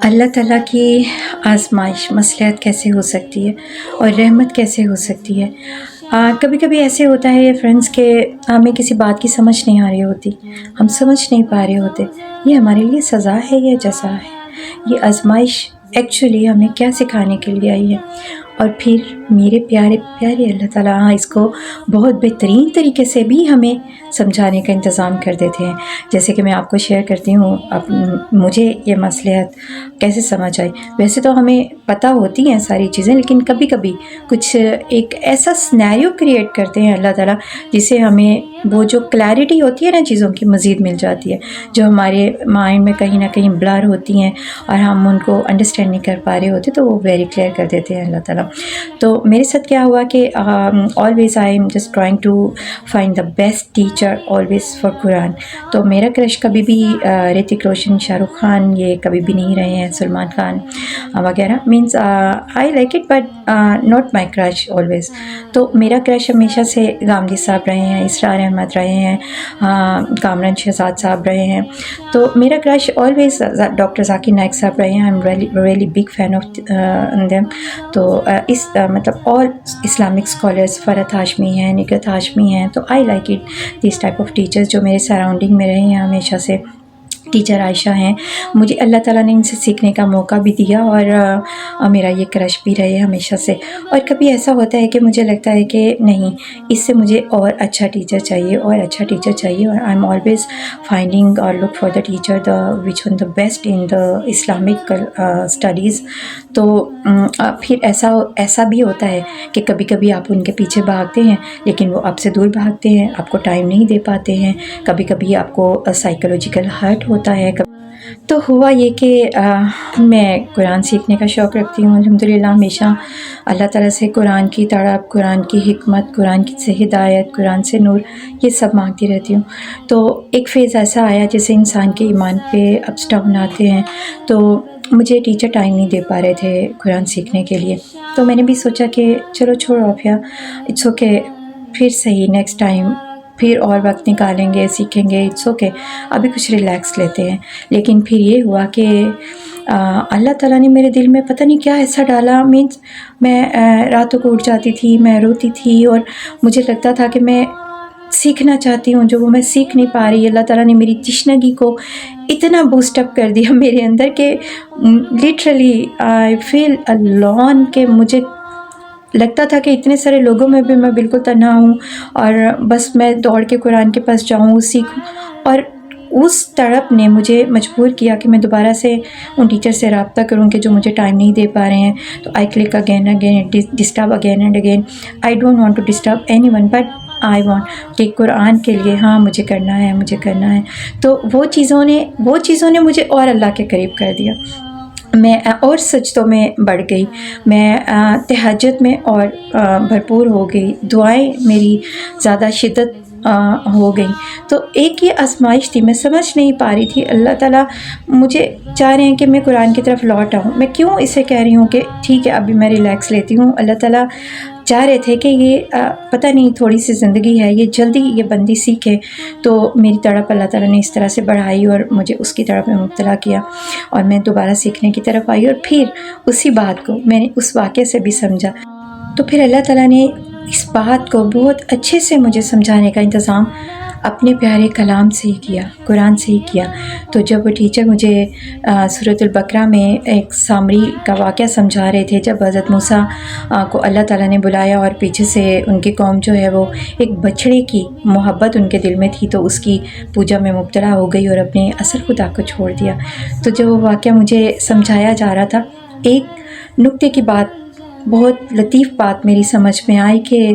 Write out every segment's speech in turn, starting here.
اللہ تعالیٰ کی آزمائش مصلحت کیسے ہو سکتی ہے اور رحمت کیسے ہو سکتی ہے؟ کبھی کبھی ایسے ہوتا ہے فرینڈس کہ ہمیں کسی بات کی سمجھ نہیں آ رہی ہوتی، ہم سمجھ نہیں پا رہے ہوتے یہ ہمارے لیے سزا ہے یا جزا ہے، یہ آزمائش ایکچولی ہمیں کیا سکھانے کے لیے آئی ہے۔ اور پھر میرے پیارے پیارے اللہ تعالیٰ اس کو بہت بہترین طریقے سے بھی ہمیں سمجھانے کا انتظام کر دیتے ہیں۔ جیسے کہ میں آپ کو شیئر کرتی ہوں مجھے یہ مصلحت کیسے سمجھ آئی۔ ویسے تو ہمیں پتہ ہوتی ہیں ساری چیزیں، لیکن کبھی کبھی کچھ ایک ایسا سنیریو کریٹ کرتے ہیں اللہ تعالیٰ جسے ہمیں وہ جو کلیئرٹی ہوتی ہے نا چیزوں کی مزید مل جاتی ہے، جو ہمارے مائنڈ میں کہیں نہ کہیں بلر ہوتی ہیں اور ہم ان کو انڈرسٹینڈ نہیں کر پا رہے ہوتے، تو وہ ویری کلیئر کر دیتے ہیں اللہ تعالیٰ۔ تو میرے ساتھ کیا ہوا کہ always I am just trying to find the best teacher always for Quran. تو میرا کرش کبھی بھی رتک روشن، شاہ رخ خان یہ کبھی بھی نہیں رہے ہیں، سلمان خان وغیرہ، means I like it but not my crush always. تو میرا کرش ہمیشہ سے غامدی صاحب رہے ہیں، اسرار احمد رہے ہیں، کامران شہزاد صاحب رہے ہیں۔ تو میرا crush always doctor Zakir Naik صاحب رہے ہیں، I am really big fan of them. تو اس مطلب all Islamic scholars, Farhat Hashmi ہیں، نکہت ہاشمی ہیں، تو I like it this type of teachers جو میرے سراؤنڈنگ میں رہے ہیں ہمیشہ سے۔ ٹیچر عائشہ ہیں، مجھے اللہ تعالیٰ نے ان سے سیکھنے کا موقع بھی دیا اور میرا یہ کرش بھی رہے ہمیشہ سے۔ اور کبھی ایسا ہوتا ہے کہ مجھے لگتا ہے کہ نہیں، اس سے مجھے اور اچھا ٹیچر چاہیے اور اچھا ٹیچر چاہیے، اور آئی ایم آلویز فائنڈنگ اور look for the teacher which one the best in the Islamic studies. تو پھر ایسا بھی ہوتا ہے کہ کبھی کبھی آپ ان کے پیچھے بھاگتے ہیں لیکن وہ آپ سے دور بھاگتے ہیں، آپ کو ٹائم نہیں دے پاتے ہیں، کبھی کبھی آپ کو سائیکولوجیکل ہرٹ ہوتا ہے۔ تو ہوا یہ کہ میں قرآن سیکھنے کا شوق رکھتی ہوں الحمدللہ، ہمیشہ اللہ تعالیٰ سے قرآن کی تڑپ، قرآن کی حکمت، قرآن سے ہدایت، قرآن سے نور، یہ سب مانگتی رہتی ہوں۔ تو ایک فیز ایسا آیا جیسے انسان کے ایمان پہ اپس ڈاؤن آتے ہیں، تو مجھے ٹیچر ٹائم نہیں دے پا رہے تھے قرآن سیکھنے کے لیے۔ تو میں نے بھی سوچا کہ چلو چھوڑو عافیہ، اٹس اوکے، پھر صحیح نیکسٹ ٹائم پھر اور وقت نکالیں گے، سیکھیں گے، اٹس اوکے، ابھی کچھ ریلیکس لیتے ہیں۔ لیکن پھر یہ ہوا کہ اللہ تعالیٰ نے میرے دل میں پتہ نہیں کیا ایسا ڈالا، مینس میں راتوں کو اٹھ جاتی تھی، میں روتی تھی اور مجھے لگتا تھا کہ میں سیکھنا چاہتی ہوں جو وہ میں سیکھ نہیں پا رہی۔ اللہ تعالیٰ نے میری تشنگی کو اتنا بوسٹ اپ کر دیا میرے اندر کہ لٹرلی آئی فیل الون، کہ مجھے لگتا تھا کہ اتنے سارے لوگوں میں بھی میں بالکل تنہا ہوں اور بس میں دوڑ کے قرآن کے پاس جاؤں، سیکھوں۔ اور اس تڑپ نے مجھے مجبور کیا کہ میں دوبارہ سے ان ٹیچر سے رابطہ کروں کہ جو مجھے ٹائم نہیں دے پا رہے ہیں۔ تو I click again disturb again and again, I don't want to disturb any one but I want کہ قرآن کے لیے ہاں مجھے کرنا ہے، مجھے کرنا ہے۔ تو وہ چیزوں نے مجھے اور اللہ کے قریب کر دیا، میں اور سجدوں میں بڑھ گئی، میں تہجد میں اور بھرپور ہو گئی، دعائیں میری زیادہ شدت ہو گئی۔ تو ایک یہ آزمائش تھی، میں سمجھ نہیں پا رہی تھی اللہ تعالیٰ مجھے چاہ رہے ہیں کہ میں قرآن کی طرف لوٹ آؤں، میں کیوں اسے کہہ رہی ہوں کہ ٹھیک ہے ابھی میں ریلیکس لیتی ہوں۔ اللہ تعالیٰ چاہ رہے تھے کہ یہ پتہ نہیں تھوڑی سی زندگی ہے، یہ جلدی یہ بندی سیکھے۔ تو میری تڑپ اللہ تعالیٰ نے اس طرح سے بڑھائی اور مجھے اس کی طرف میں مبتلا کیا، اور میں دوبارہ سیکھنے کی طرف آئی، اور پھر اسی بات کو میں نے اس واقعے سے بھی سمجھا۔ تو پھر اللہ تعالیٰ نے اس بات کو بہت اچھے سے مجھے سمجھانے کا انتظام اپنے پیارے کلام سے ہی کیا، قرآن سے ہی کیا۔ تو جب وہ ٹیچر مجھے سورۃ البقرہ میں ایک سامری کا واقعہ سمجھا رہے تھے، جب حضرت موسیٰ کو اللہ تعالیٰ نے بلایا اور پیچھے سے ان کی قوم جو ہے وہ ایک بچھڑے کی محبت ان کے دل میں تھی تو اس کی پوجا میں مبتلا ہو گئی اور اپنے اصل خدا کو چھوڑ دیا۔ تو جب وہ واقعہ مجھے سمجھایا جا رہا تھا، ایک نکتے کی بات، بہت لطیف بات میری سمجھ میں آئی کہ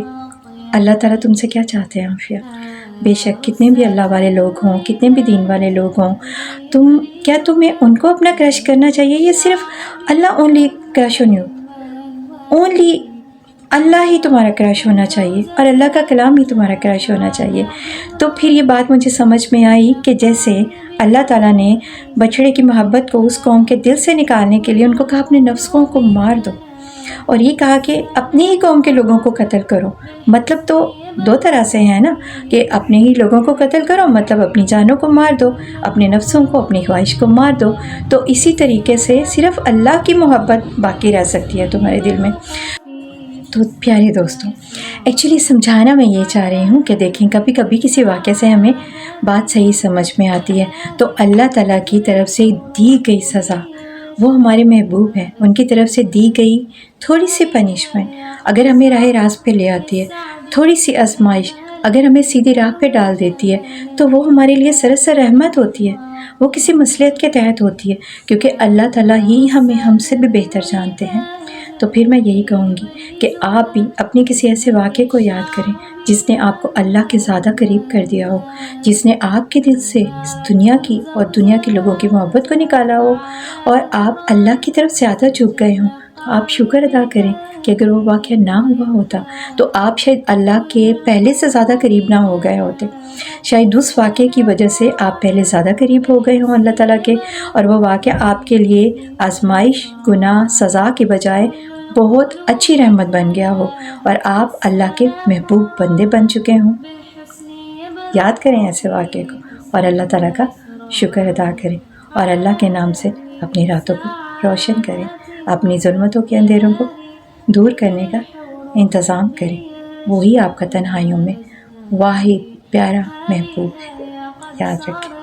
اللہ تعالیٰ تم سے کیا چاہتے ہیں عافیہ؟ بے شک کتنے بھی اللہ والے لوگ ہوں، کتنے بھی دین والے لوگ ہوں، تمہیں ان کو اپنا کرش کرنا چاہیے، یہ صرف Allah only crush on you, only Allah ہی تمہارا کرش ہونا چاہیے اور اللہ کا کلام ہی تمہارا کرش ہونا چاہیے۔ تو پھر یہ بات مجھے سمجھ میں آئی کہ جیسے اللہ تعالیٰ نے بچھڑے کی محبت کو اس قوم کے دل سے نکالنے کے لیے ان کو کہا اپنے نفسوں کو مار دو، اور یہ کہا کہ اپنی ہی قوم کے لوگوں کو قتل کرو، مطلب تو دو طرح سے ہے نا، کہ اپنے ہی لوگوں کو قتل کرو مطلب اپنی جانوں کو مار دو، اپنے نفسوں کو، اپنی خواہش کو مار دو، تو اسی طریقے سے صرف اللہ کی محبت باقی رہ سکتی ہے تمہارے دل میں۔ تو پیارے دوستوں، ایکچولی سمجھانا میں یہ چاہ رہی ہوں کہ دیکھیں کبھی کبھی کسی واقعے سے ہمیں بات صحیح سمجھ میں آتی ہے، تو اللہ تعالیٰ کی طرف سے دی گئی سزا، وہ ہمارے محبوب ہیں، ان کی طرف سے دی گئی تھوڑی سی پنشمنٹ اگر ہمیں راہ راست پہ لے آتی ہے، تھوڑی سی آزمائش اگر ہمیں سیدھی راہ پہ ڈال دیتی ہے، تو وہ ہمارے لیے سراسر رحمت ہوتی ہے، وہ کسی مصلحت کے تحت ہوتی ہے، کیونکہ اللہ تعالیٰ ہی ہم سے بھی بہتر جانتے ہیں۔ تو پھر میں یہی کہوں گی کہ آپ بھی اپنے کسی ایسے واقعے کو یاد کریں جس نے آپ کو اللہ کے زیادہ قریب کر دیا ہو، جس نے آپ کے دل سے اس دنیا کی اور دنیا کے لوگوں کی محبت کو نکالا ہو، اور آپ اللہ کی طرف زیادہ جھک گئے ہوں، تو آپ شکر ادا کریں کہ اگر وہ واقعہ نہ ہوا ہوتا تو آپ شاید اللہ کے پہلے سے زیادہ قریب نہ ہو گئے ہوتے، شاید اس واقعے کی وجہ سے آپ پہلے زیادہ قریب ہو گئے ہوں اللہ تعالیٰ کے، اور وہ واقعہ آپ کے لیے آزمائش، گناہ، سزا کے بجائے بہت اچھی رحمت بن گیا ہو، اور آپ اللہ کے محبوب بندے بن چکے ہوں۔ یاد کریں ایسے واقعے کو اور اللہ تعالیٰ کا شکر ادا کریں، اور اللہ کے نام سے اپنی راتوں کو روشن کریں، اپنی ظلمتوں کے اندھیروں کو دور کرنے کا انتظام کریں۔ وہی آپ کا تنہائیوں میں واحد پیارا محبوب ہے، یاد رکھیں۔